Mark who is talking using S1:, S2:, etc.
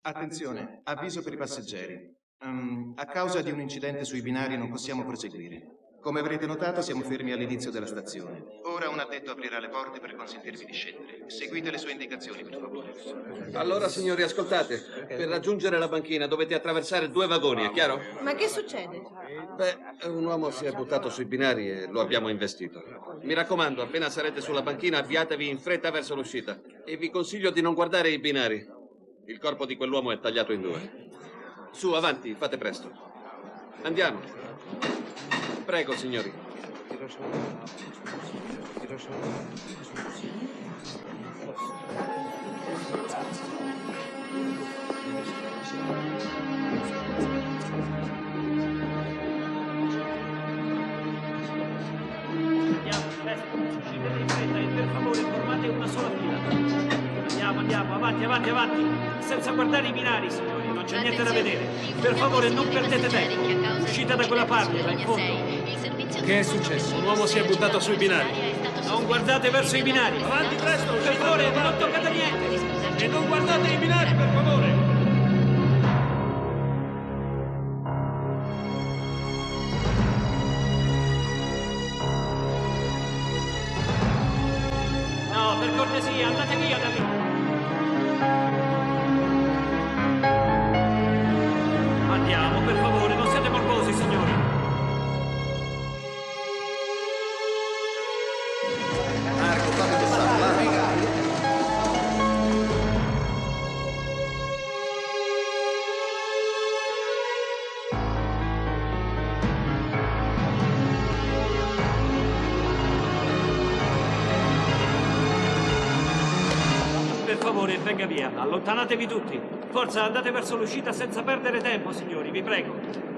S1: Attenzione, avviso per i passeggeri. A causa di un incidente sui binari non possiamo proseguire. Come avrete notato, siamo fermi all'inizio della stazione. Ora un addetto aprirà le porte per consentirvi di scendere. Seguite le sue indicazioni, per favore.
S2: Allora, signori, ascoltate. Per raggiungere la banchina dovete attraversare 2 vagoni, è chiaro?
S3: Ma che succede?
S2: Beh, un uomo si è buttato sui binari e lo abbiamo investito. Mi raccomando, appena sarete sulla banchina, avviatevi in fretta verso l'uscita. E vi consiglio di non guardare i binari. Il corpo di quell'uomo è tagliato in 2. Su, avanti, fate presto. Andiamo. Prego, signori.
S4: Andiamo, presto, uscite in fretta e per favore formate una sola fila. Andiamo, avanti, senza guardare i binari, signori, non c'è niente da vedere. Per favore, non perdete tempo. Uscite da quella parte, là in fondo.
S5: Che è successo?
S4: Un uomo si è buttato sui binari. Non guardate verso i binari.
S5: Avanti presto,
S4: Per favore, non toccate niente.
S5: e non guardate i binari, per favore!
S4: No, per cortesia, andate via da lì. Andiamo, per favore, non siate morbosi, signori.
S2: Marco, fammi passare, là.
S4: Per favore, venga via. Allontanatevi tutti. Forza, andate verso l'uscita senza perdere tempo, signori, vi prego.